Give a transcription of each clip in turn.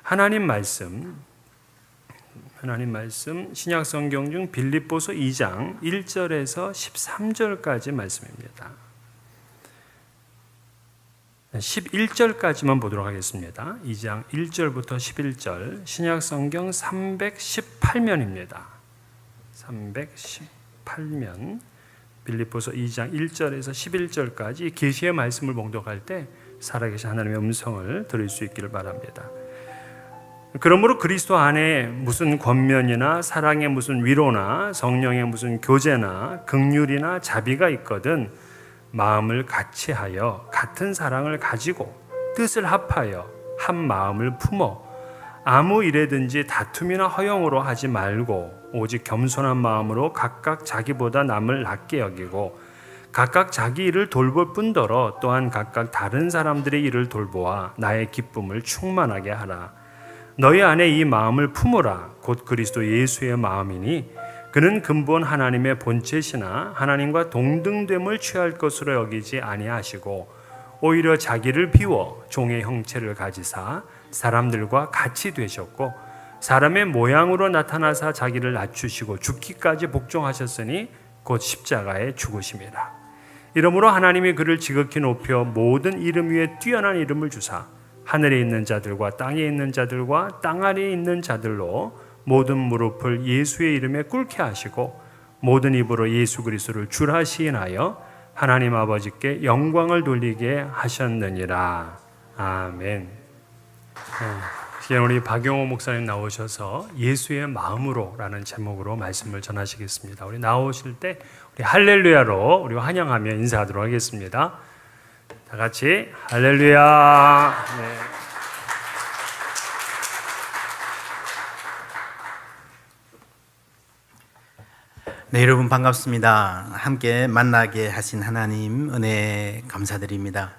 하나님 말씀 신약 성경 중 빌립보서 2장 1절에서 13절까지 말씀입니다. 11절까지만 보도록 하겠습니다. 2장 1절부터 11절, 신약 성경 318면입니다. 318면, 빌립보서 2장 1절에서 11절까지 계시의 말씀을 봉독할 때 살아계신 하나님의 음성을 들을 수 있기를 바랍니다. 그러므로 그리스도 안에 무슨 권면이나 사랑의 무슨 위로나 성령의 무슨 교제나 긍휼이나 자비가 있거든 마음을 같이하여 같은 사랑을 가지고 뜻을 합하여 한 마음을 품어 아무 일에든지 다툼이나 허영으로 하지 말고 오직 겸손한 마음으로 각각 자기보다 남을 낮게 여기고 각각 자기 일을 돌볼 뿐더러 또한 각각 다른 사람들의 일을 돌보아 나의 기쁨을 충만하게 하라. 너희 안에 이 마음을 품으라. 곧 그리스도 예수의 마음이니 그는 근본 하나님의 본체시나 하나님과 동등됨을 취할 것으로 여기지 아니하시고 오히려 자기를 비워 종의 형체를 가지사 사람들과 같이 되셨고 사람의 모양으로 나타나사 자기를 낮추시고 죽기까지 복종하셨으니 곧 십자가에 죽으심이라. 이러므로 하나님이 그를 지극히 높여 모든 이름 위에 뛰어난 이름을 주사 하늘에 있는 자들과 땅에 있는 자들과 땅 아래에 있는 자들로 모든 무릎을 예수의 이름에 꿇게 하시고 모든 입으로 예수 그리스도를 주라 시인하여 하나님 아버지께 영광을 돌리게 하셨느니라. 아멘. 이제 우리 박용호 목사님 나오셔서 예수의 마음으로라는 제목으로 말씀을 전하시겠습니다. 우리 나오실 때 우리 할렐루야로 우리 환영하며 인사하도록 하겠습니다. 다 같이 할렐루야. 네. 네, 여러분 반갑습니다. 함께 만나게 하신 하나님 은혜 감사드립니다.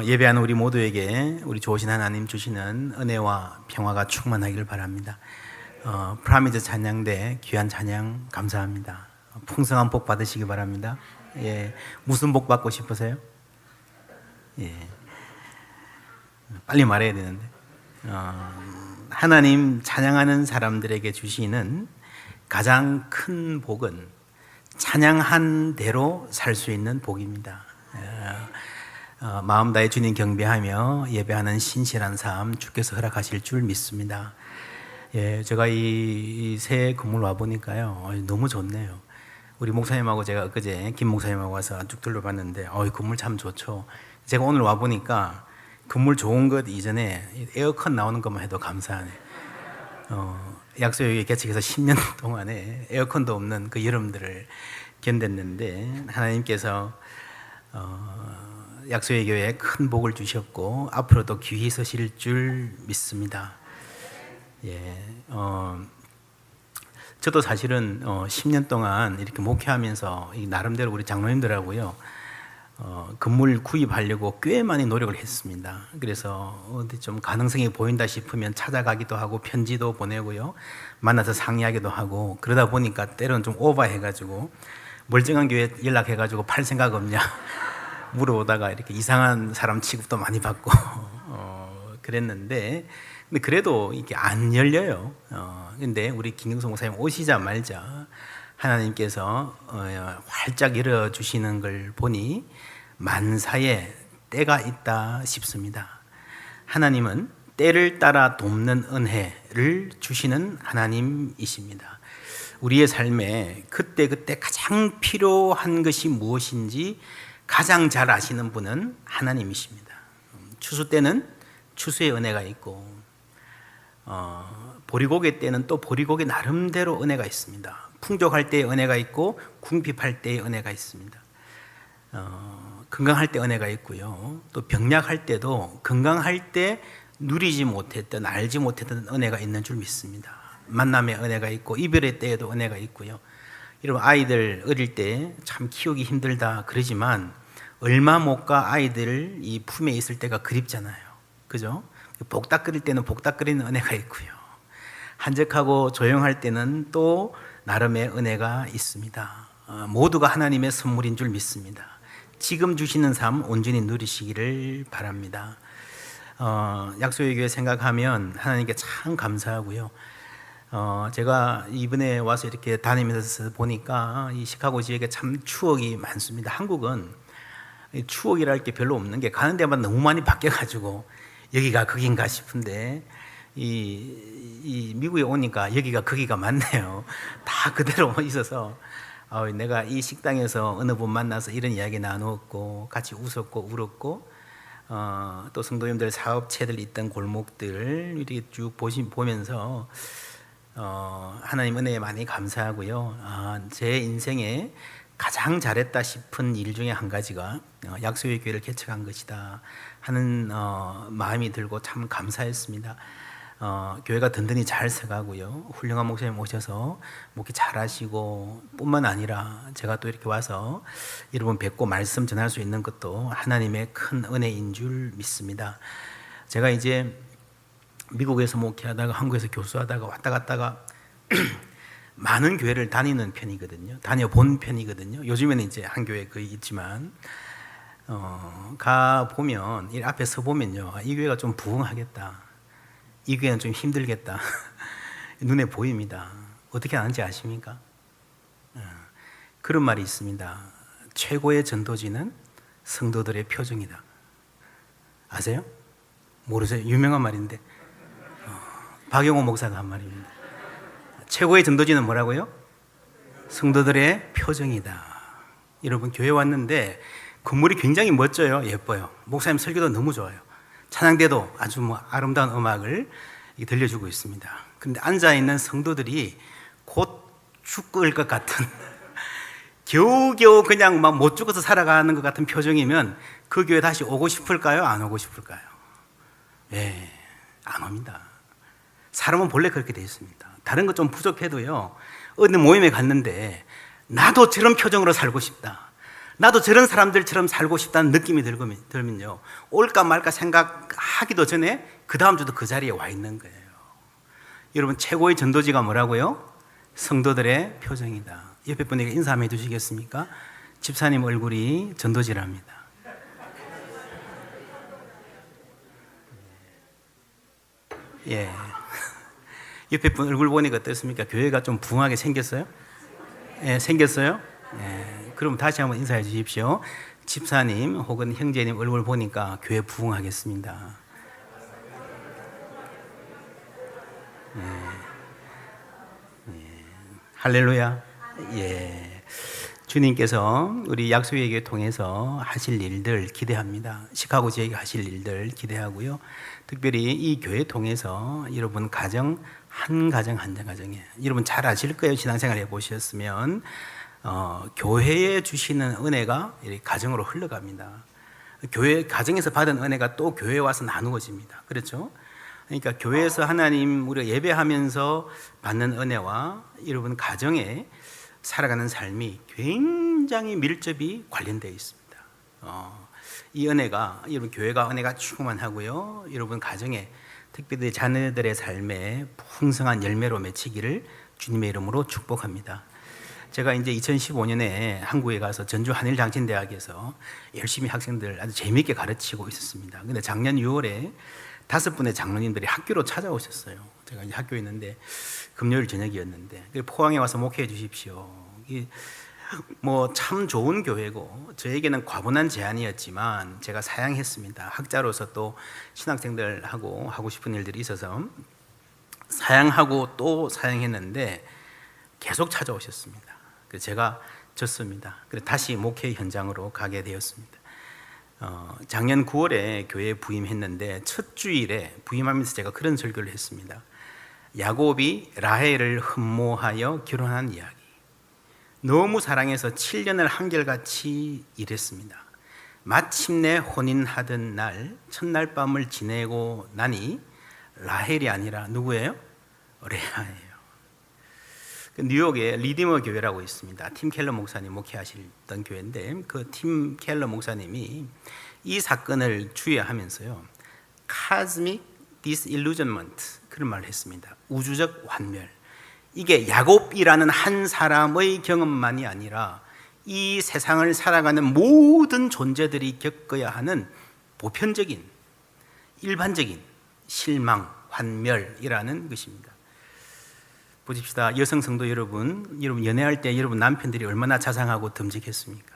예배하는 우리 모두에게 우리 좋으신 하나님 주시는 은혜와 평화가 충만하기를 바랍니다. 프라미즈 찬양대 귀한 찬양 감사합니다. 풍성한 복 받으시기 바랍니다. 예, 무슨 복 받고 싶으세요? 예, 빨리 말해야 되는데 하나님 찬양하는 사람들에게 주시는 가장 큰 복은 찬양한 대로 살 수 있는 복입니다. 마음 다해 주님 경배하며 예배하는 신실한 삶 주께서 허락하실 줄 믿습니다. 예, 제가 이 새 건물 와 보니까요 너무 좋네요. 우리 목사님하고 제가 엊그제 김 목사님하고 와서 쭉 둘러봤는데 건물 참 좋죠. 제가 오늘 와 보니까 건물 좋은 것 이전에 에어컨 나오는 것만 해도 감사하네. 약소교회 개척해서 10년 동안에 에어컨도 없는 그 여름들을 견뎠는데 하나님께서 약소교회 교회에 큰 복을 주셨고 앞으로도 귀히 서실 줄 믿습니다. 예, 저도 사실은 10년 동안 이렇게 목회하면서 나름대로 우리 장로님들하고요 건물 구입하려고 꽤 많이 노력을 했습니다. 그래서 어디 좀 가능성이 보인다 싶으면 찾아가기도 하고 편지도 보내고요 만나서 상의하기도 하고 그러다 보니까 때로는 좀 오버해가지고 멀쩡한 교회 연락해가지고 팔 생각 없냐 물어보다가 이렇게 이상한 사람 취급도 많이 받고 그랬는데 근데 그래도 이게 안 열려요. 근데 우리 김경수 목사님 오시자마자 하나님께서 활짝 열어주시는 걸 보니 만사에 때가 있다 싶습니다. 하나님은 때를 따라 돕는 은혜를 주시는 하나님이십니다. 우리의 삶에 그때그때 가장 필요한 것이 무엇인지 가장 잘 아시는 분은 하나님이십니다. 추수 때는 추수의 은혜가 있고 보리고개 때는 또 보리고개 나름대로 은혜가 있습니다. 풍족할 때의 은혜가 있고 궁핍할 때의 은혜가 있습니다. 건강할 때 은혜가 있고요 또 병약할 때도 건강할 때 누리지 못했던 알지 못했던 은혜가 있는 줄 믿습니다. 만남의 은혜가 있고 이별의 때에도 은혜가 있고요. 여러분 아이들 어릴 때 참 키우기 힘들다 그러지만 얼마 못 가 아이들 이 품에 있을 때가 그립잖아요. 그죠? 복닥거릴 때는 복닥거리는 은혜가 있고요 한적하고 조용할 때는 또 나름의 은혜가 있습니다. 모두가 하나님의 선물인 줄 믿습니다. 지금 주시는 삶 온전히 누리시기를 바랍니다. 약속의 교회 생각하면 하나님께 참 감사하고요. 제가 이번에 와서 이렇게 다니면서 보니까 이 시카고 지역에 참 추억이 많습니다. 한국은 추억이랄 게 별로 없는 게 가는 데마다 너무 많이 바뀌어가지고 여기가 거긴가 싶은데 이 미국에 오니까 여기가 거기가 맞네요. 다 그대로 있어서 내가 이 식당에서 어느 분 만나서 이런 이야기 나누었고 같이 웃었고 울었고 또 성도님들 사업체들 있던 골목들 이렇게 쭉 보면서 하나님 은혜에 많이 감사하고요. 제 인생에 가장 잘했다 싶은 일 중에 한 가지가 약속의 교회를 개척한 것이다 하는 마음이 들고 참 감사했습니다. 교회가 든든히 잘 서가고요. 훌륭한 목사님 오셔서 목회 잘하시고 뿐만 아니라 제가 또 이렇게 와서 여러분 뵙고 말씀 전할 수 있는 것도 하나님의 큰 은혜인 줄 믿습니다. 제가 이제 미국에서 목회하다가 한국에서 교수하다가 왔다 갔다가 많은 교회를 다니는 편이거든요. 다녀본 편이거든요. 요즘에는 이제 한 교회 거의 있지만 가 보면 이 앞에 서 보면요, 이 교회가 좀 부흥하겠다, 이 교회는 좀 힘들겠다 눈에 보입니다. 어떻게 아는지 아십니까? 그런 말이 있습니다. 최고의 전도지는 성도들의 표정이다. 아세요? 모르세요? 유명한 말인데 박영호 목사가 한 말입니다. 최고의 전도지는 뭐라고요? 성도들의 표정이다. 여러분 교회 왔는데 건물이 굉장히 멋져요. 예뻐요. 목사님 설교도 너무 좋아요. 찬양대도 아주 아름다운 음악을 들려주고 있습니다. 그런데 앉아있는 성도들이 곧 죽을 것 같은 겨우겨우 그냥 막 못 죽어서 살아가는 것 같은 표정이면 그 교회 다시 오고 싶을까요? 안 오고 싶을까요? 예, 안 옵니다. 사람은 본래 그렇게 되어 있습니다. 다른 것 좀 부족해도요, 어느 모임에 갔는데 나도 저런 표정으로 살고 싶다, 나도 저런 사람들처럼 살고 싶다는 느낌이 들면요, 올까 말까 생각하기도 전에 그 다음 주도 그 자리에 와 있는 거예요. 여러분 최고의 전도지가 뭐라고요? 성도들의 표정이다. 옆에 분에게 인사 한번 해주시겠습니까? 집사님 얼굴이 전도지랍니다. 예. 옆에 분 얼굴 보니까 어떻습니까? 교회가 좀 부흥하게 생겼어요? 예, 생겼어요? 예. 그럼 다시 한번 인사해 주십시오. 집사님 혹은 형제님 얼굴 보니까 교회 부흥하겠습니다. 예. 예. 할렐루야. 예. 주님께서 우리 약속의 교회 통해서 하실 일들 기대합니다. 시카고 지역에 하실 일들 기대하고요. 특별히 이 교회 통해서 여러분 가정 한 가정에 여러분 잘 아실 거예요. 신앙생활 해보셨으면 교회에 주시는 은혜가 가정으로 흘러갑니다. 교회 가정에서 받은 은혜가 또 교회에 와서 나누어집니다. 그렇죠? 그러니까 교회에서 하나님 우리가 예배하면서 받는 은혜와 여러분 가정에 살아가는 삶이 굉장히 밀접히 관련되어 있습니다. 이 은혜가 여러분 교회가 은혜가 충만하고요, 여러분 가정에 특별히 자녀들의 삶에 풍성한 열매로 맺히기를 주님의 이름으로 축복합니다. 제가 이제 2015년에 한국에 가서 전주 한일장신대학에서 열심히 학생들 아주 재미있게 가르치고 있었습니다. 근데 작년 6월에 5분의 장로님들이 학교로 찾아오셨어요. 제가 이제 학교에 있는데 금요일 저녁이었는데 포항에 와서 목회해 주십시오. 뭐 참 좋은 교회고 저에게는 과분한 제안이었지만 제가 사양했습니다. 학자로서 또 신학생들하고 하고 싶은 일들이 있어서 사양하고 또 사양했는데 계속 찾아오셨습니다. 그래서 제가 졌습니다. 그래서 다시 목회 현장으로 가게 되었습니다. 작년 9월에 교회에 부임했는데 첫 주일에 부임하면서 제가 그런 설교를 했습니다. 야곱이 라헬을 흠모하여 결혼한 이야기. 너무 사랑해서 7년을 한결같이 일했습니다. 마침내 혼인하던 날 첫날 밤을 지내고 나니 라헬이 아니라 누구예요? 레아예요. 뉴욕에 리디머 교회라고 있습니다. 팀 켈러 목사님 목회하시던 교회인데 그 팀 켈러 목사님이 이 사건을 주의하면서요, Cosmic Disillusionment 그런 말을 했습니다. 우주적 환멸. 이게 야곱이라는 한 사람의 경험만이 아니라 이 세상을 살아가는 모든 존재들이 겪어야 하는 보편적인 일반적인 실망, 환멸이라는 것입니다. 보십시다. 여성 성도 여러분 연애할 때 여러분 남편들이 얼마나 자상하고 듬직했습니까?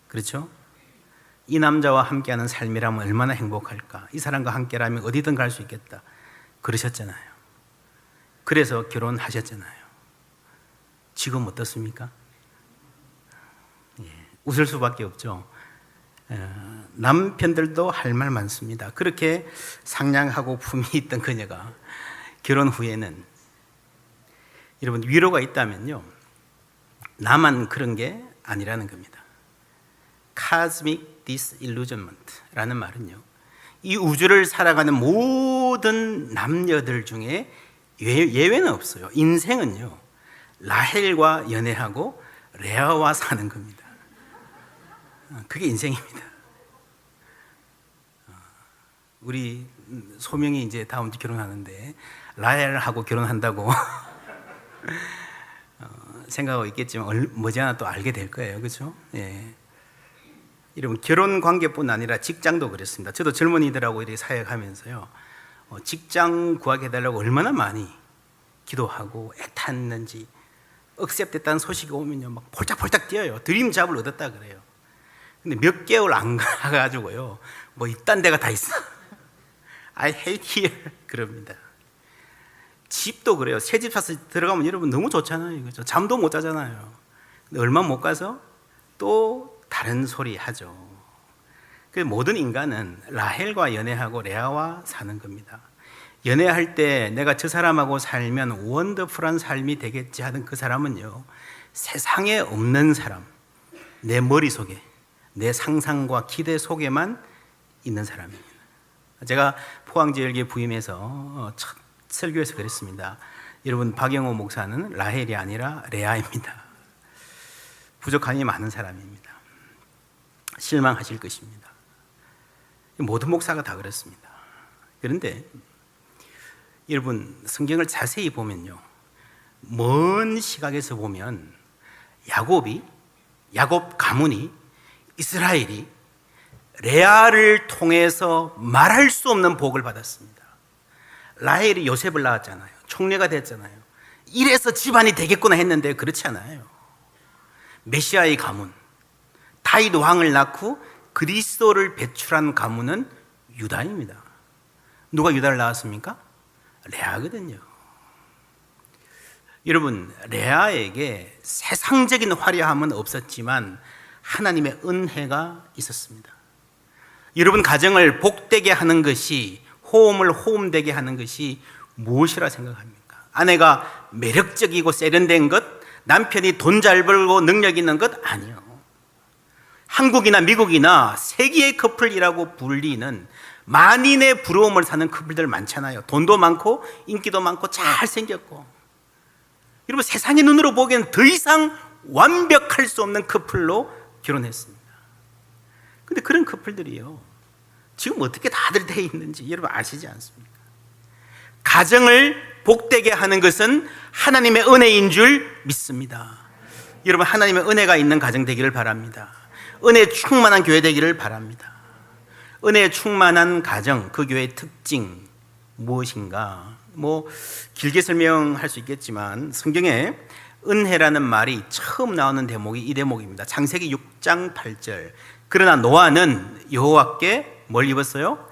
그렇죠? 이 남자와 함께하는 삶이라면 얼마나 행복할까? 이 사람과 함께라면 어디든 갈 수 있겠다. 그러셨잖아요. 그래서 결혼하셨잖아요. 지금 어떻습니까? 웃을 수밖에 없죠. 남편들도 할 말 많습니다. 그렇게 상냥하고 품이 있던 그녀가 결혼 후에는 여러분 위로가 있다면요, 나만 그런 게 아니라는 겁니다. Cosmic Disillusionment라는 말은요, 이 우주를 살아가는 모든 남녀들 중에 예외는 없어요. 인생은요, 라헬과 연애하고 레아와 사는 겁니다. 그게 인생입니다. 우리 소명이 이제 다음 주 결혼하는데 라헬하고 결혼한다고 생각하고 있겠지만 머지않아 또 알게 될 거예요. 그렇죠? 예. 여러분 결혼 관계뿐 아니라 직장도 그렇습니다. 저도 젊은이들하고 이렇게 사역하면서요, 직장 구하게 해달라고 얼마나 많이 기도하고 애탔는지, 억셉됐다는 소식이 오면요 막 폴짝폴짝 뛰어요. 드림잡을 얻었다 그래요. 근데 몇 개월 안 가가지고요, 뭐 이딴 데가 다 있어. I hate here 그럽니다. 집도 그래요. 새 집 사서 들어가면 여러분 너무 좋잖아요. 그렇죠? 잠도 못 자잖아요. 근데 얼마 못 가서 또 다른 소리 하죠. 그 모든 인간은 라헬과 연애하고 레아와 사는 겁니다. 연애할 때 내가 저 사람하고 살면 원더풀한 삶이 되겠지 하던 그 사람은요, 세상에 없는 사람, 내 머릿속에, 내 상상과 기대 속에만 있는 사람입니다. 제가 포항제일교회 부임해서 첫 설교에서 그랬습니다. 여러분 박영호 목사는 라헬이 아니라 레아입니다. 부족함이 많은 사람입니다. 실망하실 것입니다. 모든 목사가 다 그렇습니다. 그런데 여러분 성경을 자세히 보면요, 먼 시각에서 보면 야곱 가문이, 이스라엘이 레아를 통해서 말할 수 없는 복을 받았습니다. 라헬이 요셉을 낳았잖아요. 총리가 됐잖아요. 이래서 집안이 되겠구나 했는데 그렇지 않아요. 메시아의 가문, 다윗 왕을 낳고 그리스도를 배출한 가문은 유다입니다. 누가 유다를 낳았습니까? 레아거든요. 여러분 레아에게 세상적인 화려함은 없었지만 하나님의 은혜가 있었습니다. 여러분 가정을 복되게 하는 것이, 호흡을 호흡되게 하는 것이 무엇이라 생각합니까? 아내가 매력적이고 세련된 것, 남편이 돈 잘 벌고 능력 있는 것? 아니요. 한국이나 미국이나 세계의 커플이라고 불리는 만인의 부러움을 사는 커플들 많잖아요. 돈도 많고 인기도 많고 잘생겼고. 여러분 세상의 눈으로 보기에는 더 이상 완벽할 수 없는 커플로 결혼했습니다. 근데 그런 커플들이요, 지금 어떻게 다들 돼 있는지 여러분 아시지 않습니까? 가정을 복되게 하는 것은 하나님의 은혜인 줄 믿습니다. 여러분 하나님의 은혜가 있는 가정 되기를 바랍니다. 은혜 충만한 교회 되기를 바랍니다. 은혜 충만한 가정, 그 교회의 특징 무엇인가? 뭐 길게 설명할 수 있겠지만 성경에 은혜라는 말이 처음 나오는 대목이 이 대목입니다. 창세기 6장 8절. 그러나 노아는 여호와께 뭘 입었어요?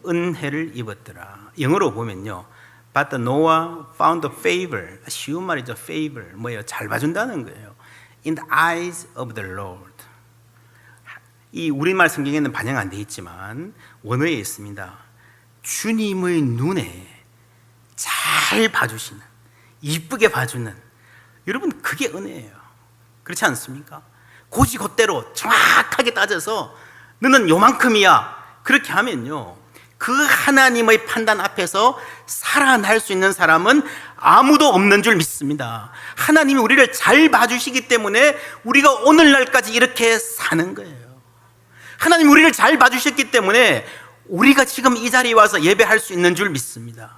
은혜를 입었더라. 영어로 보면요, But Noah found favor. 쉬운 말이죠. favor. 뭐예요? 잘 봐준다는 거예요. In the eyes of the Lord. 이 우리말 성경에는 반영 안 되어 있지만 원어에 있습니다. 주님의 눈에 잘 봐주시는, 이쁘게 봐주는, 여러분 그게 은혜예요. 그렇지 않습니까? 고지곧대로 정확하게 따져서 너는 요만큼이야, 그렇게 하면요, 그 하나님의 판단 앞에서 살아날 수 있는 사람은 아무도 없는 줄 믿습니다. 하나님이 우리를 잘 봐주시기 때문에 우리가 오늘날까지 이렇게 사는 거예요. 하나님이 우리를 잘 봐주셨기 때문에 우리가 지금 이 자리에 와서 예배할 수 있는 줄 믿습니다.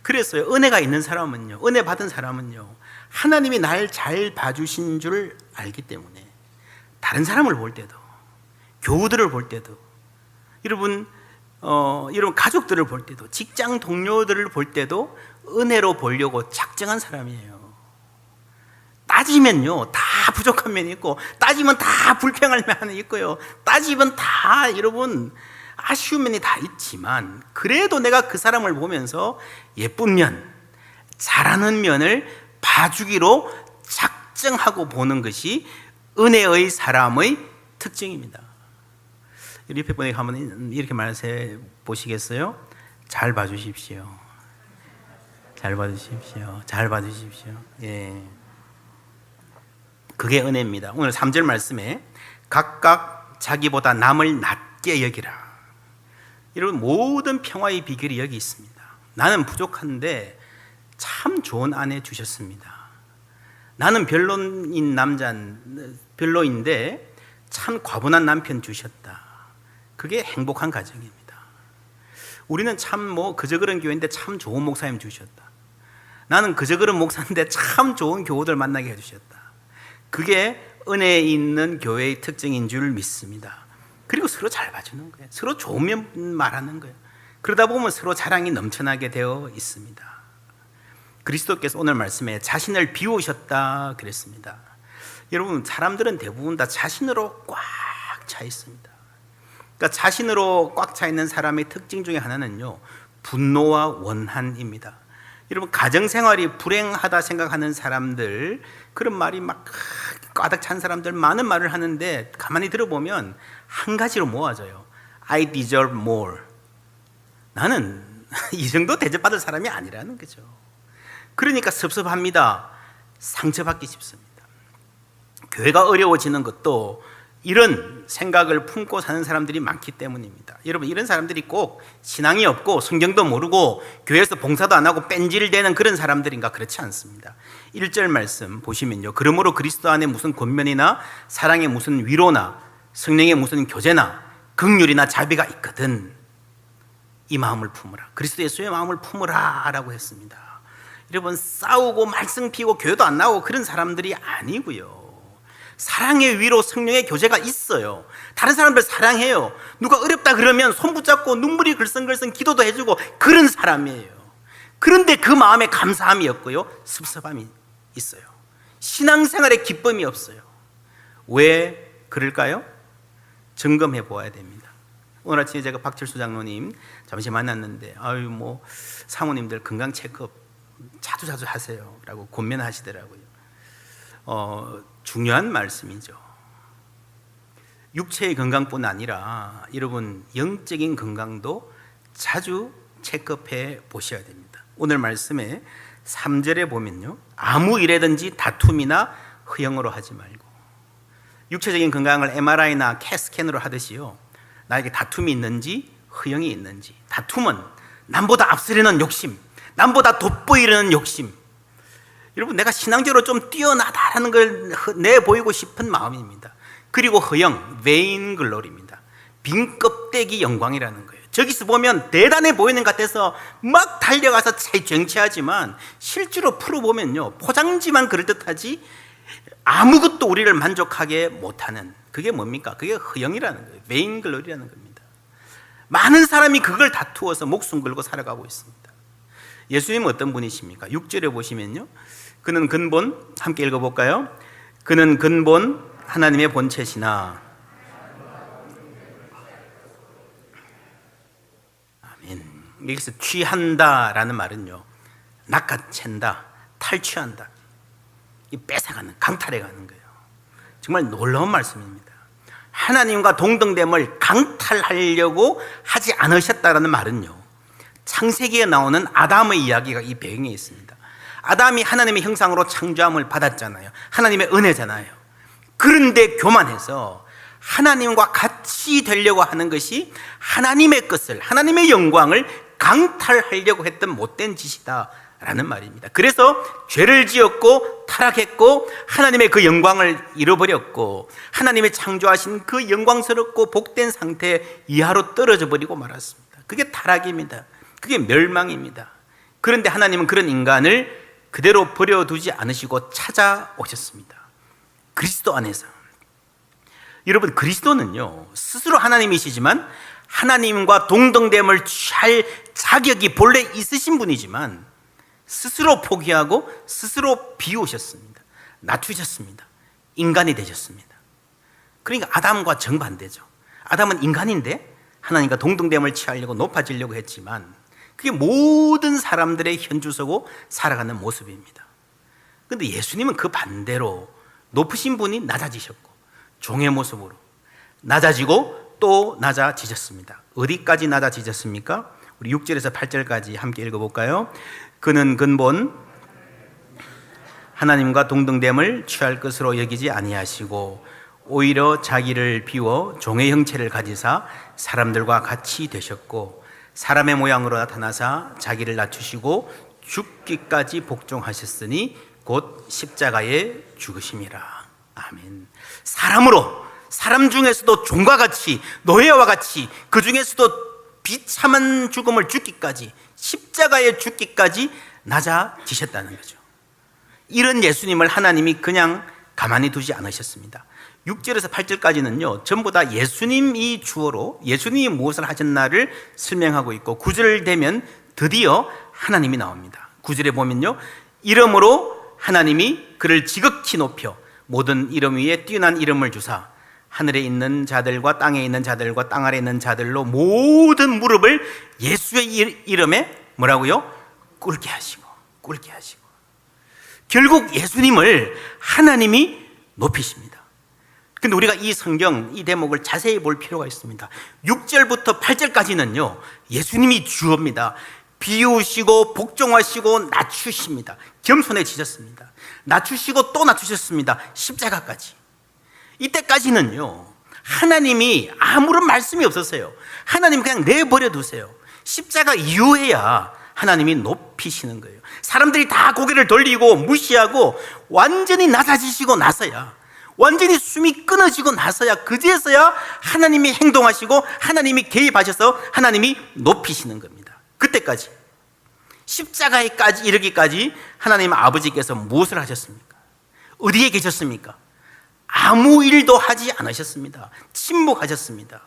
그래서요, 은혜가 있는 사람은요, 은혜 받은 사람은요, 하나님이 날 잘 봐주신 줄 알기 때문에 다른 사람을 볼 때도, 교우들을 볼 때도, 여러분 이런 가족들을 볼 때도, 직장 동료들을 볼 때도 은혜로 보려고 작정한 사람이에요. 따지면요, 다 부족한 면이 있고, 따지면 다 불평할 면이 있고요, 따지면 다 여러분 아쉬운 면이 다 있지만, 그래도 내가 그 사람을 보면서 예쁜 면, 잘하는 면을 봐주기로 작정하고 보는 것이 은혜의 사람의 특징입니다. 옆에 분에게 한번 이렇게 말해 보시겠어요? 잘 봐주십시오. 잘 봐주십시오. 잘 봐주십시오. 예. 그게 은혜입니다. 오늘 3절 말씀에 각각 자기보다 남을 낮게 여기라. 여러분, 모든 평화의 비결이 여기 있습니다. 나는 부족한데 참 좋은 아내 주셨습니다. 나는 별로인데 참 과분한 남편 주셨다. 그게 행복한 가정입니다. 우리는 참 그저 그런 교회인데 참 좋은 목사님 주셨다. 나는 그저 그런 목사인데 참 좋은 교우들 만나게 해주셨다. 그게 은혜 있는 교회의 특징인 줄 믿습니다. 그리고 서로 잘 봐주는 거예요. 서로 좋은 면 말하는 거예요. 그러다 보면 서로 자랑이 넘쳐나게 되어 있습니다. 그리스도께서 오늘 말씀에 자신을 비우셨다 그랬습니다. 여러분, 사람들은 대부분 다 자신으로 꽉 차 있습니다. 그러니까 자신으로 꽉 차 있는 사람의 특징 중에 하나는요, 분노와 원한입니다. 여러분, 가정생활이 불행하다 생각하는 사람들, 그런 말이 막 가득 찬 사람들 많은 말을 하는데 가만히 들어보면 한 가지로 모아져요. I deserve more. 나는 이 정도 대접받을 사람이 아니라는 거죠. 그러니까 섭섭합니다. 상처받기 쉽습니다. 교회가 어려워지는 것도 이런 생각을 품고 사는 사람들이 많기 때문입니다. 여러분, 이런 사람들이 꼭 신앙이 없고 성경도 모르고 교회에서 봉사도 안 하고 뺀질대는 그런 사람들인가? 그렇지 않습니다. 1절 말씀 보시면요, 그러므로 그리스도 안에 무슨 권면이나 사랑에 무슨 위로나 성령의 무슨 교제나 긍휼이나 자비가 있거든 이 마음을 품으라. 그리스도 예수의 마음을 품으라 라고 했습니다. 여러분, 싸우고 말썽 피우고 교회도 안 나오고 그런 사람들이 아니고요, 사랑의 위로 성령의 교제가 있어요. 다른 사람들 사랑해요. 누가 어렵다 그러면 손 붙잡고 눈물이 글썽글썽 기도도 해주고 그런 사람이에요. 그런데 그 마음에 감사함이 없고요, 섭섭함이 있어요. 신앙생활에 기쁨이 없어요. 왜 그럴까요? 점검해 보아야 됩니다. 오늘 아침에 제가 박철수 장로님 잠시 만났는데, 사모님들 건강 체크업 자주 하세요 라고 권면하시더라고요. 중요한 말씀이죠. 육체의 건강뿐 아니라 여러분, 영적인 건강도 자주 체크업해 보셔야 됩니다. 오늘 말씀에 3절에 보면요, 아무 일에든지 다툼이나 허영으로 하지 말고, 육체적인 건강을 MRI나 CAT-스캔으로 하듯이요, 나에게 다툼이 있는지 허영이 있는지. 다툼은 남보다 앞서려는 욕심, 남보다 돋보이려는 욕심. 여러분, 내가 신앙적으로 좀 뛰어나다라는 걸 내보이고 싶은 마음입니다. 그리고 허영, vain glory입니다. 빈 껍데기 영광이라는 거예요. 저기서 보면 대단해 보이는 것 같아서 막 달려가서 쟁취하지만 실제로 풀어보면요, 포장지만 그럴듯하지 아무것도 우리를 만족하게 못하는, 그게 뭡니까? 그게 허영이라는 거예요. vain glory라는 겁니다. 많은 사람이 그걸 다투어서 목숨 걸고 살아가고 있습니다. 예수님은 어떤 분이십니까? 6절에 보시면요, 그는 근본, 함께 읽어볼까요? 그는 근본 하나님의 본체시나, 아멘. 여기서 취한다라는 말은요, 낚아챈다, 탈취한다, 뺏어가는, 강탈해가는 거예요. 정말 놀라운 말씀입니다. 하나님과 동등됨을 강탈하려고 하지 않으셨다라는 말은요, 창세기에 나오는 아담의 이야기가 이 배경에 있습니다. 아담이 하나님의 형상으로 창조함을 받았잖아요. 하나님의 은혜잖아요. 그런데 교만해서 하나님과 같이 되려고 하는 것이 하나님의 것을, 하나님의 영광을 강탈하려고 했던 못된 짓이다라는 말입니다. 그래서 죄를 지었고 타락했고 하나님의 그 영광을 잃어버렸고 하나님의 창조하신 그 영광스럽고 복된 상태 이하로 떨어져 버리고 말았습니다. 그게 타락입니다. 그게 멸망입니다. 그런데 하나님은 그런 인간을 그대로 버려두지 않으시고 찾아오셨습니다. 그리스도 안에서. 여러분, 그리스도는요, 스스로 하나님이시지만 하나님과 동등됨을 취할 자격이 본래 있으신 분이지만 스스로 포기하고 스스로 비우셨습니다. 낮추셨습니다. 인간이 되셨습니다. 그러니까 아담과 정반대죠. 아담은 인간인데 하나님과 동등됨을 취하려고 높아지려고 했지만 그게 모든 사람들의 현주소고 살아가는 모습입니다. 그런데 예수님은 그 반대로 높으신 분이 낮아지셨고 종의 모습으로 낮아지고 또 낮아지셨습니다. 어디까지 낮아지셨습니까? 우리 6절에서 8절까지 함께 읽어볼까요? 그는 근본 하나님과 동등됨을 취할 것으로 여기지 아니하시고 오히려 자기를 비워 종의 형체를 가지사 사람들과 같이 되셨고 사람의 모양으로 나타나사 자기를 낮추시고 죽기까지 복종하셨으니 곧 십자가에 죽으심이라. 아멘. 사람 중에서도 종과 같이 노예와 같이 그 중에서도 비참한 죽음을 죽기까지 십자가에 죽기까지 낮아지셨다는 거죠. 이런 예수님을 하나님이 그냥 가만히 두지 않으셨습니다. 6절에서 8절까지는요 전부 다 예수님이 주어로 예수님이 무엇을 하셨나를 설명하고 있고 9절 되면 드디어 하나님이 나옵니다. 9절에 보면요 이름으로 하나님이 그를 지극히 높여 모든 이름 위에 뛰어난 이름을 주사 하늘에 있는 자들과 땅에 있는 자들과 땅 아래에 있는 자들로 모든 무릎을 예수의 이름에 뭐라고요? 꿇게 하시고 결국 예수님을 하나님이 높이십니다. 근데 우리가 이 성경 이 대목을 자세히 볼 필요가 있습니다. 6절부터 8절까지는요 예수님이 주어입니다. 비우시고 복종하시고 낮추십니다. 겸손해지셨습니다. 낮추시고 또 낮추셨습니다. 십자가까지. 이때까지는요 하나님이 아무런 말씀이 없었어요. 하나님 그냥 내버려 두세요. 십자가 이후에야 하나님이 높이시는 거예요. 사람들이 다 고개를 돌리고 무시하고 완전히 낮아지시고 나서야 완전히 숨이 끊어지고 나서야 그제서야 하나님이 행동하시고 하나님이 개입하셔서 하나님이 높이시는 겁니다. 그때까지 십자가에까지 이르기까지 하나님 아버지께서 무엇을 하셨습니까? 어디에 계셨습니까? 아무 일도 하지 않으셨습니다. 침묵하셨습니다.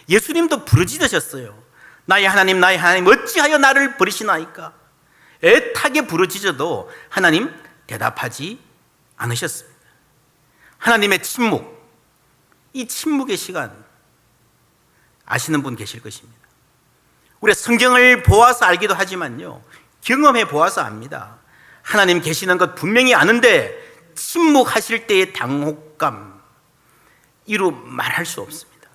예수님도 부르짖으셨어요. 나의 하나님 어찌하여 나를 버리시나이까? 애타게 부르짖어도 하나님 대답하지 않으셨습니다. 하나님의 침묵, 이 침묵의 시간 아시는 분 계실 것입니다. 우리가 성경을 보아서 알기도 하지만요 경험해 보아서 압니다. 하나님 계시는 것 분명히 아는데 침묵하실 때의 당혹감 이루 말할 수 없습니다.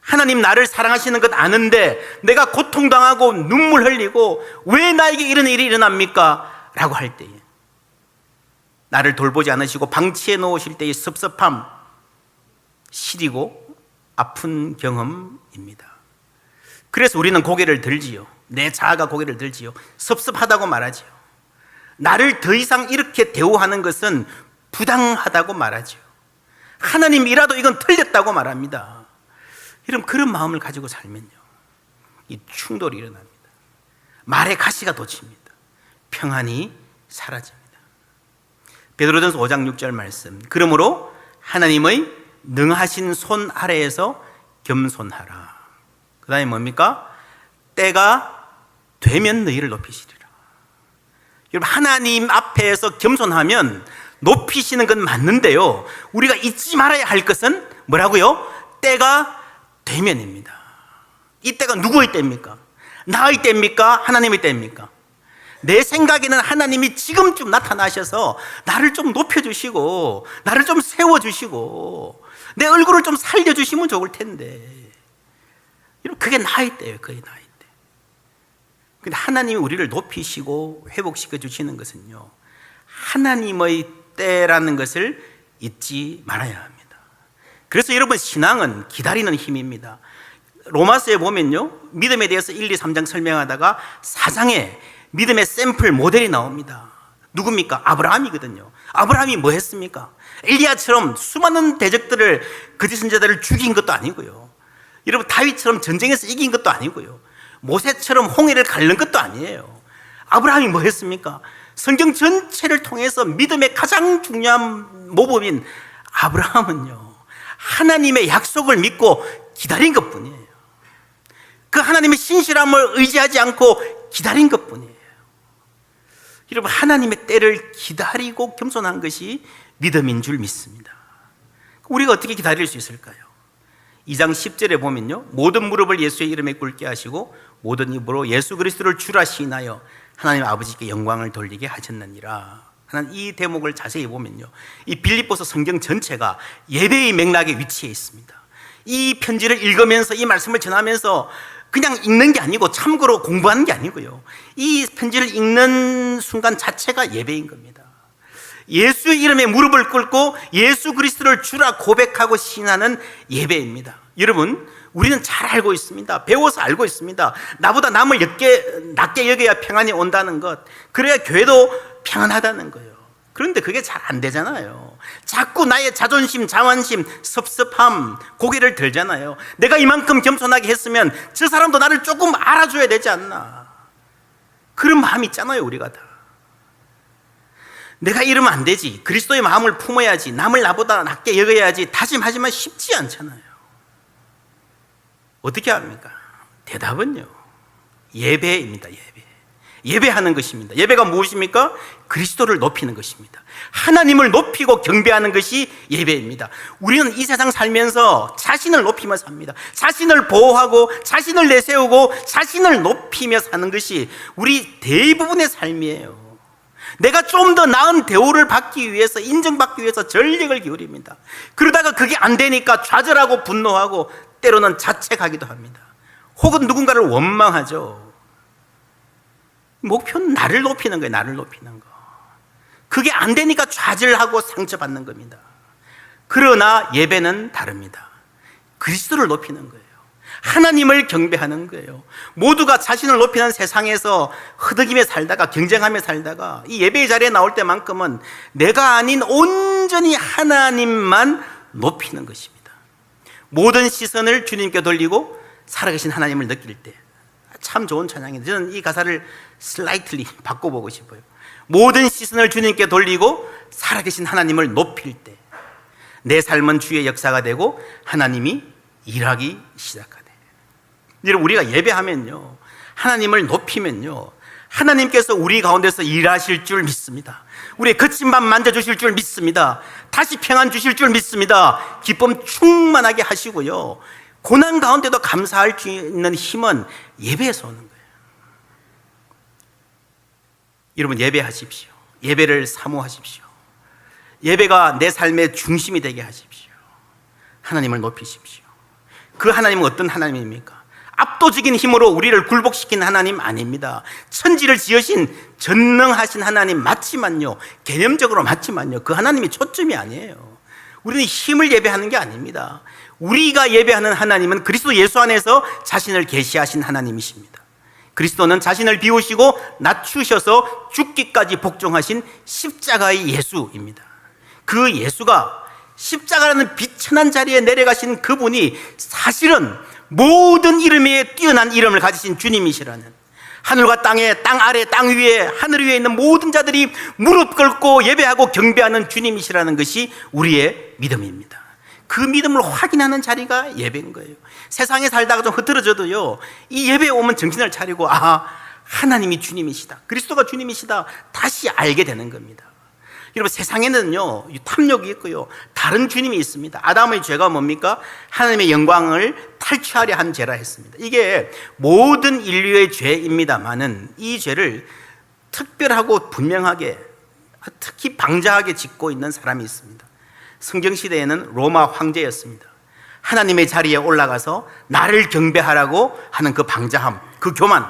하나님 나를 사랑하시는 것 아는데 내가 고통당하고 눈물 흘리고 왜 나에게 이런 일이 일어납니까? 라고 할 때에 나를 돌보지 않으시고 방치해 놓으실 때의 섭섭함 시리고 아픈 경험입니다. 그래서 우리는 고개를 들지요. 내 자아가 고개를 들지요. 섭섭하다고 말하지요. 나를 더 이상 이렇게 대우하는 것은 부당하다고 말하지요. 하나님이라도 이건 틀렸다고 말합니다. 여러분 그런 마음을 가지고 살면요 이 충돌이 일어납니다. 말의 가시가 돋칩니다. 평안이 사라집니다. 베드로전서 5장 6절 말씀 그러므로 하나님의 능하신 손 아래에서 겸손하라. 그 다음에 뭡니까? 때가 되면 너희를 높이시리라. 여러분 하나님 앞에서 겸손하면 높이시는 건 맞는데요 우리가 잊지 말아야 할 것은 뭐라고요? 때가 되면입니다. 이 때가 누구의 때입니까? 나의 때입니까? 하나님의 때입니까? 내 생각에는 하나님이 지금쯤 나타나셔서 나를 좀 높여주시고 나를 좀 세워주시고 내 얼굴을 좀 살려주시면 좋을 텐데 그게 나의 때예요. 그게 나의 때. 근데 하나님이 우리를 높이시고 회복시켜 주시는 것은요 하나님의 때라는 것을 잊지 말아야 합니다. 그래서 여러분 신앙은 기다리는 힘입니다. 로마서에 보면요 믿음에 대해서 1, 2, 3장 설명하다가 4장에 믿음의 샘플 모델이 나옵니다. 누굽니까? 아브라함이거든요. 아브라함이 뭐 했습니까? 엘리야처럼 수많은 대적들을 거짓 선지자들을 죽인 것도 아니고요 여러분 다윗처럼 전쟁에서 이긴 것도 아니고요 모세처럼 홍해를 가른 것도 아니에요. 아브라함이 뭐 했습니까? 성경 전체를 통해서 믿음의 가장 중요한 모범인 아브라함은요 하나님의 약속을 믿고 기다린 것뿐이에요. 하나님의 신실함을 의지하지 않고 기다린 것뿐이에요. 여러분, 하나님의 때를 기다리고 겸손한 것이 믿음인 줄 믿습니다. 우리가 어떻게 기다릴 수 있을까요? 2장 10절에 보면요, 모든 무릎을 예수의 이름에 꿇게 하시고 모든 입으로 예수 그리스도를 주라 시인하여 하나님 아버지께 영광을 돌리게 하셨느니라 하는 이 대목을 자세히 보면요, 이 빌립보서 성경 전체가 예배의 맥락에 위치해 있습니다. 이 편지를 읽으면서 이 말씀을 전하면서 그냥 읽는 게 아니고 참고로 공부하는 게 아니고요, 이 편지를 읽는 순간 자체가 예배인 겁니다. 예수의 이름에 무릎을 꿇고 예수 그리스도를 주라 고백하고 신하는 예배입니다. 여러분, 우리는 잘 알고 있습니다. 배워서 알고 있습니다. 나보다 남을 낮게 여겨야 평안이 온다는 것, 그래야 교회도 평안하다는 거예요. 그런데 그게 잘 안 되잖아요. 자꾸 나의 자존심, 자만심, 섭섭함, 고개를 들잖아요. 내가 이만큼 겸손하게 했으면 저 사람도 나를 조금 알아줘야 되지 않나, 그런 마음이 있잖아요. 우리가 다 내가 이러면 안 되지, 그리스도의 마음을 품어야지, 남을 나보다 낮게 여겨야지 다짐하지만 쉽지 않잖아요. 어떻게 합니까? 대답은요, 예배입니다. 예배하는 것입니다. 예배가 무엇입니까? 그리스도를 높이는 것입니다. 하나님을 높이고 경배하는 것이 예배입니다. 우리는 이 세상 살면서 자신을 높이며 삽니다. 자신을 보호하고 자신을 내세우고 자신을 높이며 사는 것이 우리 대부분의 삶이에요. 내가 좀 더 나은 대우를 받기 위해서, 인정받기 위해서 전력을 기울입니다. 그러다가 그게 안 되니까 좌절하고 분노하고 때로는 자책하기도 합니다. 혹은 누군가를 원망하죠. 목표는 나를 높이는 거예요. 나를 높이는 거. 그게 안 되니까 좌절하고 상처받는 겁니다. 그러나 예배는 다릅니다. 그리스도를 높이는 거예요. 하나님을 경배하는 거예요. 모두가 자신을 높이는 세상에서 허덕이며 살다가, 경쟁하며 살다가 이 예배의 자리에 나올 때만큼은 내가 아닌 온전히 하나님만 높이는 것입니다. 모든 시선을 주님께 돌리고 살아계신 하나님을 느낄 때 참 좋은 찬양인데, 저는 이 가사를 슬라이틀리 바꿔보고 싶어요. 모든 시선을 주님께 돌리고 살아계신 하나님을 높일 때 내 삶은 주의 역사가 되고 하나님이 일하기 시작하되. 여러분, 우리가 예배하면요, 하나님을 높이면요, 하나님께서 우리 가운데서 일하실 줄 믿습니다. 우리의 거친 맘 만져주실 줄 믿습니다. 다시 평안 주실 줄 믿습니다. 기쁨 충만하게 하시고요, 고난 가운데도 감사할 수 있는 힘은 예배에서 오는 거예요. 여러분, 예배하십시오. 예배를 사모하십시오. 예배가 내 삶의 중심이 되게 하십시오. 하나님을 높이십시오. 그 하나님은 어떤 하나님입니까? 압도적인 힘으로 우리를 굴복시킨 하나님 아닙니다. 천지를 지으신 전능하신 하나님 맞지만요, 개념적으로 맞지만요, 그 하나님이 초점이 아니에요. 우리는 힘을 예배하는 게 아닙니다. 우리가 예배하는 하나님은 그리스도 예수 안에서 자신을 계시하신 하나님이십니다. 그리스도는 자신을 비우시고 낮추셔서 죽기까지 복종하신 십자가의 예수입니다. 그 예수가 십자가라는 비천한 자리에 내려가신 그분이 사실은 모든 이름에 뛰어난 이름을 가지신 주님이시라는, 하늘과 땅에, 땅 아래, 땅 위에, 하늘 위에 있는 모든 자들이 무릎 꿇고 예배하고 경배하는 주님이시라는 것이 우리의 믿음입니다. 그 믿음을 확인하는 자리가 예배인 거예요. 세상에 살다가 좀 흐트러져도요, 이 예배에 오면 정신을 차리고, 아, 하나님이 주님이시다, 그리스도가 주님이시다, 다시 알게 되는 겁니다. 여러분, 세상에는요, 탐욕이 있고요, 다른 주님이 있습니다. 아담의 죄가 뭡니까? 하나님의 영광을 탈취하려 한 죄라 했습니다. 이게 모든 인류의 죄입니다만은 이 죄를 특별하고 분명하게, 특히 방자하게 짓고 있는 사람이 있습니다. 성경시대에는 로마 황제였습니다. 하나님의 자리에 올라가서 나를 경배하라고 하는 그 방자함, 그 교만.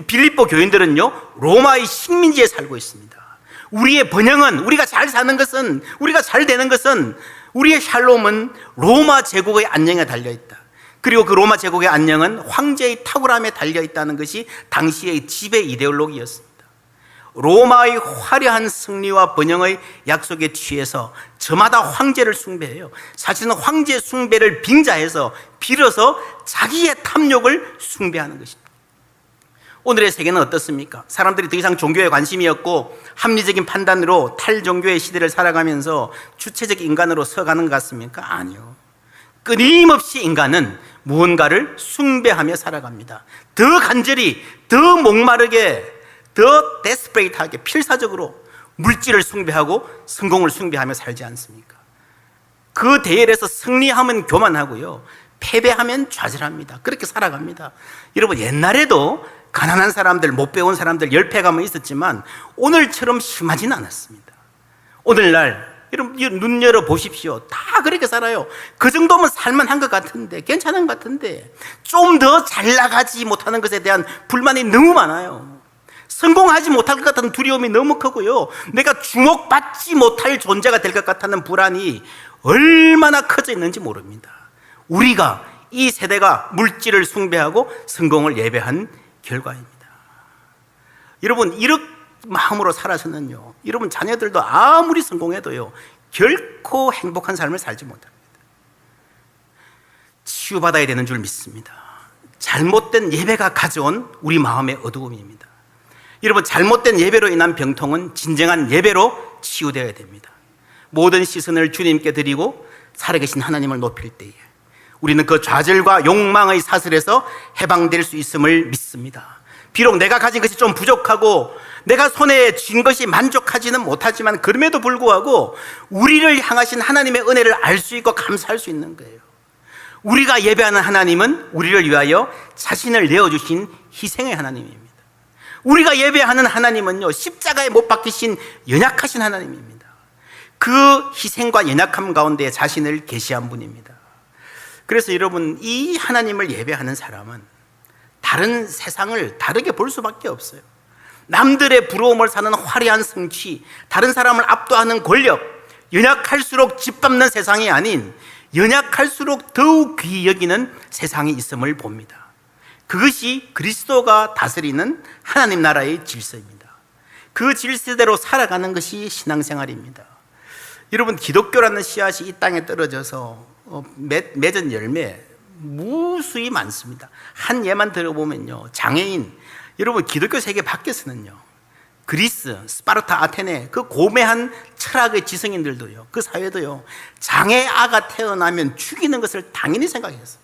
빌립보 교인들은요, 로마의 식민지에 살고 있습니다. 우리의 번영은, 우리가 잘 사는 것은, 우리가 잘 되는 것은, 우리의 샬롬은 로마 제국의 안녕에 달려있다. 그리고 그 로마 제국의 안녕은 황제의 탁월함에 달려있다는 것이 당시의 지배 이데올로기였습니다. 로마의 화려한 승리와 번영의 약속에 취해서 저마다 황제를 숭배해요. 사실은 황제 숭배를 빙자해서 빌어서 자기의 탐욕을 숭배하는 것입니다. 오늘의 세계는 어떻습니까? 사람들이 더 이상 종교에 관심이 없고 합리적인 판단으로 탈종교의 시대를 살아가면서 주체적 인간으로 서가는 것 같습니까? 아니요. 끊임없이 인간은 무언가를 숭배하며 살아갑니다. 더 간절히, 더 목마르게, 더 데스퍼레이트하게 필사적으로 물질을 숭배하고 성공을 숭배하며 살지 않습니까? 그 대열에서 승리하면 교만하고요, 패배하면 좌절합니다. 그렇게 살아갑니다. 여러분, 옛날에도 가난한 사람들, 못 배운 사람들, 열패감은 있었지만 오늘처럼 심하지는 않았습니다. 오늘날 여러분 눈 열어 보십시오. 다 그렇게 살아요. 그 정도면 살만한 것 같은데, 괜찮은 것 같은데, 좀 더 잘 나가지 못하는 것에 대한 불만이 너무 많아요. 성공하지 못할 것 같은 두려움이 너무 크고요, 내가 주목받지 못할 존재가 될 것 같다는 불안이 얼마나 커져 있는지 모릅니다. 우리가, 이 세대가 물질을 숭배하고 성공을 예배한 결과입니다. 여러분, 이런 마음으로 살아서는요, 여러분 자녀들도 아무리 성공해도요 결코 행복한 삶을 살지 못합니다. 치유받아야 되는 줄 믿습니다. 잘못된 예배가 가져온 우리 마음의 어두움입니다. 여러분, 잘못된 예배로 인한 병통은 진정한 예배로 치유되어야 됩니다. 모든 시선을 주님께 드리고 살아계신 하나님을 높일 때에 우리는 그 좌절과 욕망의 사슬에서 해방될 수 있음을 믿습니다. 비록 내가 가진 것이 좀 부족하고 내가 손에 쥔 것이 만족하지는 못하지만, 그럼에도 불구하고 우리를 향하신 하나님의 은혜를 알 수 있고 감사할 수 있는 거예요. 우리가 예배하는 하나님은 우리를 위하여 자신을 내어주신 희생의 하나님입니다. 우리가 예배하는 하나님은요, 십자가에 못 박히신 연약하신 하나님입니다. 그 희생과 연약함 가운데 자신을 계시한 분입니다. 그래서 여러분, 이 하나님을 예배하는 사람은 다른 세상을 다르게 볼 수밖에 없어요. 남들의 부러움을 사는 화려한 성취, 다른 사람을 압도하는 권력, 연약할수록 짓밟는 세상이 아닌 연약할수록 더욱 귀히 여기는 세상이 있음을 봅니다. 그것이 그리스도가 다스리는 하나님 나라의 질서입니다. 그 질서대로 살아가는 것이 신앙생활입니다. 여러분, 기독교라는 씨앗이 이 땅에 떨어져서 맺은 열매 무수히 많습니다. 한 예만 들어보면요, 장애인, 여러분 기독교 세계 밖에서는요, 그리스, 스파르타, 아테네, 그 고매한 철학의 지성인들도요, 그 사회도요, 장애아가 태어나면 죽이는 것을 당연히 생각했어요.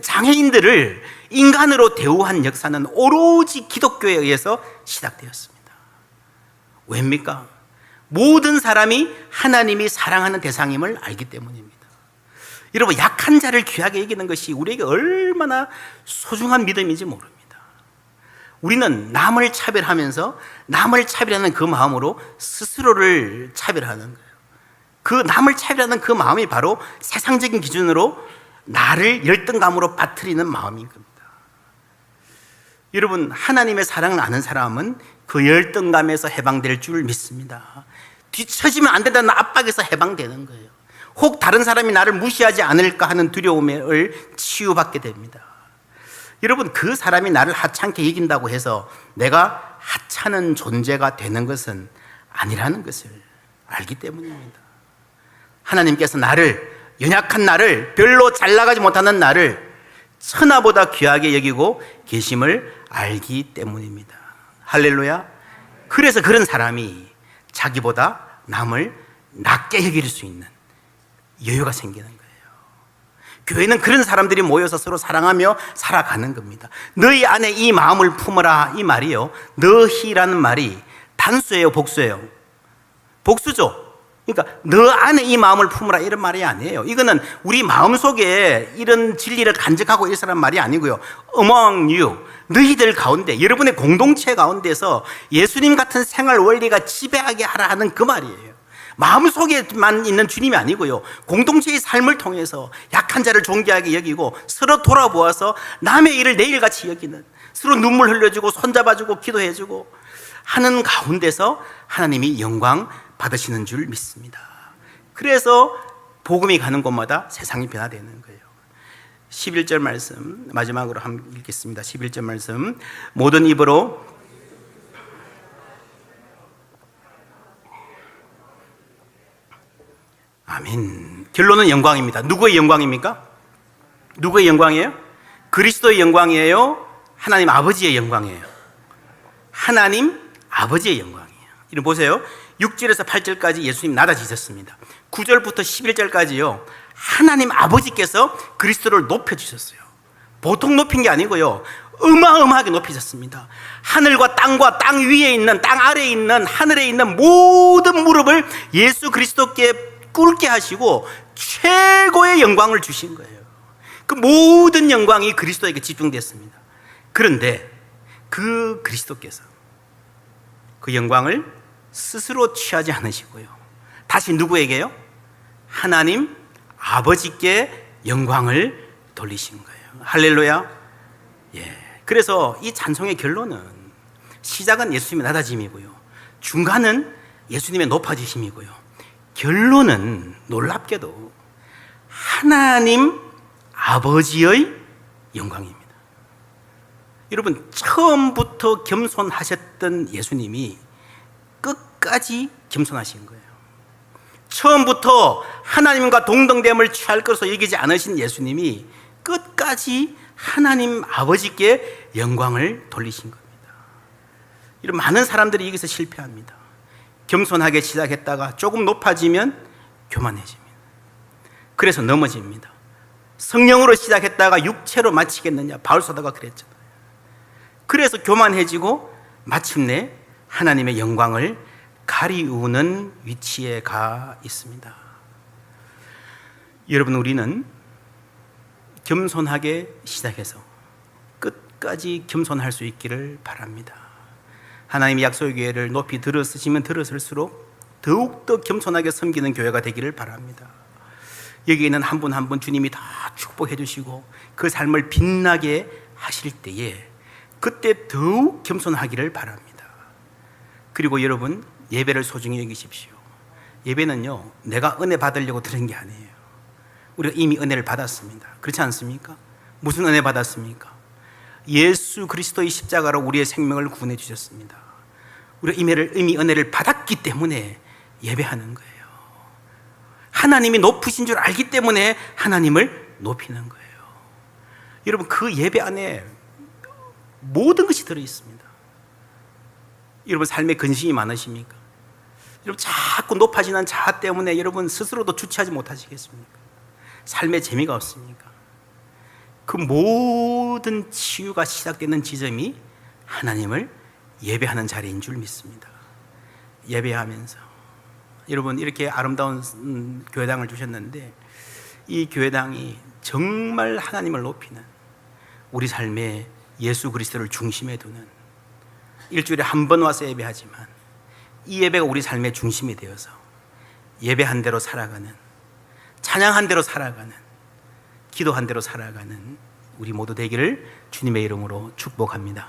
장애인들을 인간으로 대우한 역사는 오로지 기독교에 의해서 시작되었습니다. 왜입니까? 모든 사람이 하나님이 사랑하는 대상임을 알기 때문입니다. 여러분, 약한 자를 귀하게 여기는 것이 우리에게 얼마나 소중한 믿음인지 모릅니다. 우리는 남을 차별하면서 남을 차별하는 그 마음으로 스스로를 차별하는 거예요. 그 남을 차별하는 그 마음이 바로 세상적인 기준으로 나를 열등감으로 빠뜨리는 마음인 겁니다. 여러분, 하나님의 사랑을 아는 사람은 그 열등감에서 해방될 줄 믿습니다. 뒤처지면 안 된다는 압박에서 해방되는 거예요. 혹 다른 사람이 나를 무시하지 않을까 하는 두려움을 치유받게 됩니다. 여러분, 그 사람이 나를 하찮게 여긴다고 해서 내가 하찮은 존재가 되는 것은 아니라는 것을 알기 때문입니다. 하나님께서 나를, 연약한 나를, 별로 잘 나가지 못하는 나를 천하보다 귀하게 여기고 계심을 알기 때문입니다. 할렐루야. 그래서 그런 사람이 자기보다 남을 낮게 여길 수 있는 여유가 생기는 거예요. 교회는 그런 사람들이 모여서 서로 사랑하며 살아가는 겁니다. 너희 안에 이 마음을 품어라, 이 말이요, 너희라는 말이 단수예요, 복수예요? 복수죠. 그러니까 너 안에 이 마음을 품어라 이런 말이 아니에요. 이거는 우리 마음속에 이런 진리를 간직하고 있으라는 말이 아니고요, among you, 너희들 가운데, 여러분의 공동체 가운데서 예수님 같은 생활 원리가 지배하게 하라 하는 그 말이에요. 마음속에만 있는 주님이 아니고요, 공동체의 삶을 통해서 약한 자를 존귀하게 여기고 서로 돌아보아서 남의 일을 내 일같이 여기는, 서로 눈물 흘려주고 손잡아주고 기도해주고 하는 가운데서 하나님이 영광 받으시는 줄 믿습니다. 그래서 복음이 가는 곳마다 세상이 변화되는 거예요. 11절 말씀 마지막으로 한번 읽겠습니다. 11절 말씀, 모든 입으로 아멘. 결론은 영광입니다. 누구의 영광입니까? 누구의 영광이에요? 그리스도의 영광이에요? 하나님 아버지의 영광이에요? 하나님 아버지의 영광이에요. 이름 보세요. 6절에서 8절까지 예수님 낮아지셨습니다. 9절부터 11절까지요, 하나님 아버지께서 그리스도를 높여주셨어요. 보통 높인 게 아니고요, 어마어마하게 높이셨습니다. 하늘과 땅 위에 있는, 땅 아래에 있는, 하늘에 있는 모든 무릎을 예수 그리스도께 꿇게 하시고 최고의 영광을 주신 거예요. 그 모든 영광이 그리스도에게 집중됐습니다. 그런데 그 그리스도께서 그 영광을 스스로 취하지 않으시고요, 다시 누구에게요? 하나님 아버지께 영광을 돌리신 거예요. 할렐루야. 예. 그래서 이 찬송의 결론은, 시작은 예수님의 낮아짐이고요, 중간은 예수님의 높아지심이고요, 결론은 놀랍게도 하나님 아버지의 영광입니다. 여러분, 처음부터 겸손하셨던 예수님이 끝까지 겸손하신 거예요. 처음부터 하나님과 동등됨을 취할 것으로 여기지 않으신 예수님이 끝까지 하나님 아버지께 영광을 돌리신 겁니다. 이런 많은 사람들이 여기서 실패합니다. 겸손하게 시작했다가 조금 높아지면 교만해집니다. 그래서 넘어집니다. 성령으로 시작했다가 육체로 마치겠느냐, 바울사도가 그랬잖아요. 그래서 교만해지고 마침내 하나님의 영광을 가리우는 위치에 가 있습니다. 여러분, 우리는 겸손하게 시작해서 끝까지 겸손할 수 있기를 바랍니다. 하나님의 약속의 교회를 높이 들어쓰시면 들어설수록 더욱더 겸손하게 섬기는 교회가 되기를 바랍니다. 여기 있는 한 분 한 분 주님이 다 축복해 주시고 그 삶을 빛나게 하실 때에 그때 더욱 겸손하기를 바랍니다. 그리고 여러분, 예배를 소중히 여기십시오. 예배는요, 내가 은혜 받으려고 드린 게 아니에요. 우리가 이미 은혜를 받았습니다. 그렇지 않습니까? 무슨 은혜 받았습니까? 예수 그리스도의 십자가로 우리의 생명을 구원해 주셨습니다. 우리가 이미 은혜를 받았기 때문에 예배하는 거예요. 하나님이 높으신 줄 알기 때문에 하나님을 높이는 거예요. 여러분, 그 예배 안에 모든 것이 들어있습니다. 여러분, 삶에 근심이 많으십니까? 여러분, 자꾸 높아지는 자아 때문에 여러분 스스로도 주체하지 못하시겠습니까? 삶에 재미가 없습니까? 그 모든 치유가 시작되는 지점이 하나님을 예배하는 자리인 줄 믿습니다. 예배하면서 여러분, 이렇게 아름다운 교회당을 주셨는데 이 교회당이 정말 하나님을 높이는, 우리 삶에 예수 그리스도를 중심에 두는, 일주일에 한 번 와서 예배하지만 이 예배가 우리 삶의 중심이 되어서 예배한 대로 살아가는, 찬양한 대로 살아가는, 기도한 대로 살아가는 우리 모두 되기를 주님의 이름으로 축복합니다.